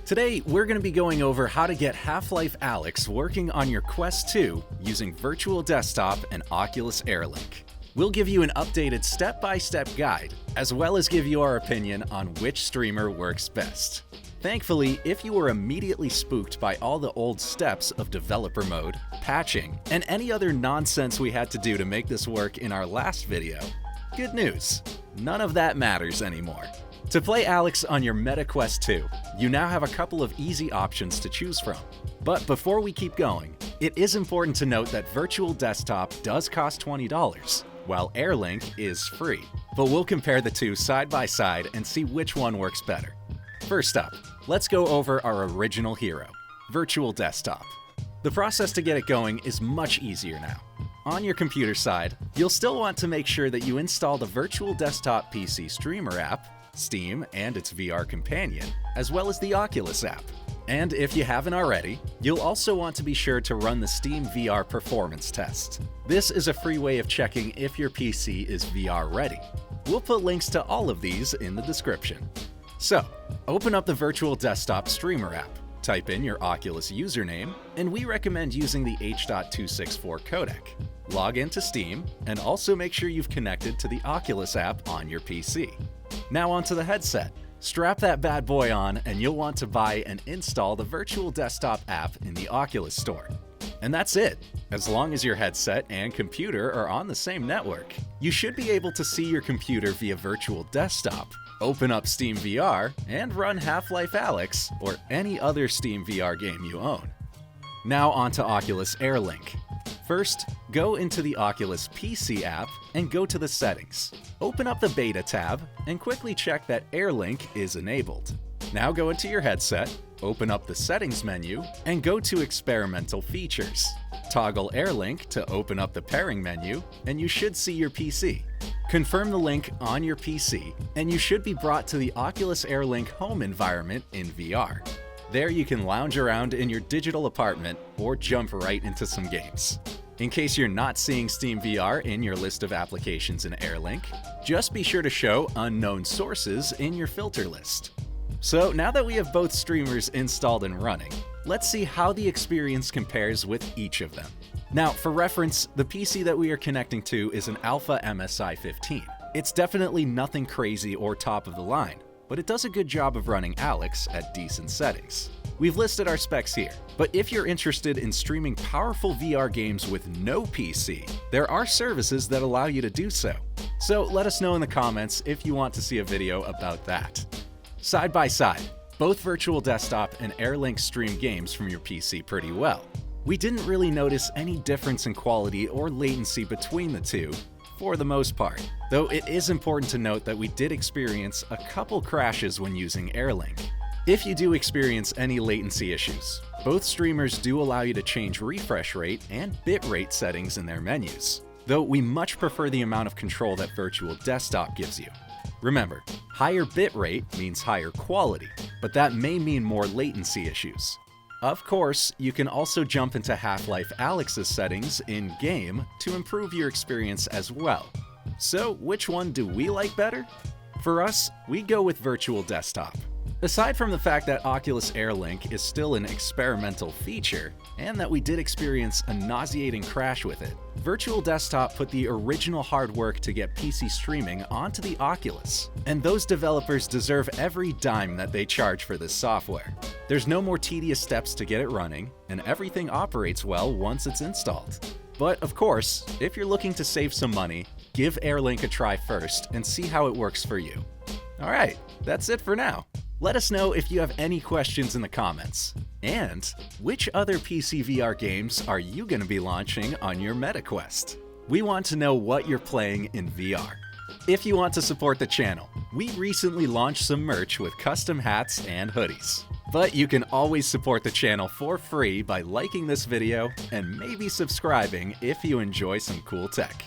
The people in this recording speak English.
Today, we're going to be going over how to get Half Life Alyx working on your Quest 2 using Virtual Desktop and Oculus Airlink. We'll give you an updated step-by-step guide, as well as give you our opinion on which streamer works best. Thankfully, if you were immediately spooked by all the old steps of developer mode, patching, and any other nonsense we had to do to make this work in our last video, good news, none of that matters anymore. To play Alyx on your Meta Quest 2, you now have a couple of easy options to choose from. But before we keep going, it is important to note that Virtual Desktop does cost $20, while Airlink is free. But we'll compare the two side by side and see which one works better. First up, let's go over our original hero, Virtual Desktop. The process to get it going is much easier now. On your computer side, you'll still want to make sure that you install the Virtual Desktop PC Streamer app, Steam and its VR companion, as well as the Oculus app. And if you haven't already, you'll also want to be sure to run the Steam VR performance test. This is a free way of checking if your PC is VR ready. We'll put links to all of these in the description. So, open up the Virtual Desktop Streamer app, type in your Oculus username, and we recommend using the H.264 codec. Log into Steam, and also make sure you've connected to the Oculus app on your PC. Now onto the headset. Strap that bad boy on and you'll want to buy and install the Virtual Desktop app in the Oculus Store. And that's it. As long as your headset and computer are on the same network, you should be able to see your computer via Virtual Desktop, open up Steam VR, and run Half Life Alyx or any other Steam VR game you own. Now onto Oculus Airlink. First, go into the Oculus PC app and go to the settings. Open up the beta tab and quickly check that Airlink is enabled. Now go into your headset, open up the settings menu, and go to experimental features. Toggle Airlink to open up the pairing menu, and you should see your PC. Confirm the link on your PC, and you should be brought to the Oculus Airlink home environment in VR. There you can lounge around in your digital apartment or jump right into some games. In case you're not seeing Steam VR in your list of applications in Airlink, just be sure to show unknown sources in your filter list. So now that we have both streamers installed and running, let's see how the experience compares with each of them. Now, for reference, the PC that we are connecting to is an Alpha MSI 15. It's definitely nothing crazy or top of the line, but it does a good job of running Alyx at decent settings. We've listed our specs here, but if you're interested in streaming powerful VR games with no PC, there are services that allow you to do so. So let us know in the comments if you want to see a video about that. Side by side, both Virtual Desktop and Airlink stream games from your PC pretty well. We didn't really notice any difference in quality or latency between the two, for the most part, though it is important to note that we did experience a couple crashes when using Airlink. If you do experience any latency issues, both streamers do allow you to change refresh rate and bitrate settings in their menus, though we much prefer the amount of control that Virtual Desktop gives you. Remember, higher bitrate means higher quality, but that may mean more latency issues. Of course, you can also jump into Half Life Alyx's settings in-game to improve your experience as well. So which one do we like better? For us, we go with Virtual Desktop. Aside from the fact that Oculus Airlink is still an experimental feature, and that we did experience a nauseating crash with it, Virtual Desktop put the original hard work to get PC streaming onto the Oculus, and those developers deserve every dime that they charge for this software. There's no more tedious steps to get it running, and everything operates well once it's installed. But of course, if you're looking to save some money, give Airlink a try first and see how it works for you. Alright, that's it for now. Let us know if you have any questions in the comments. And which other PC VR games are you going to be launching on your Meta Quest? We want to know what you're playing in VR. If you want to support the channel, we recently launched some merch with custom hats and hoodies. But you can always support the channel for free by liking this video and maybe subscribing if you enjoy some cool tech.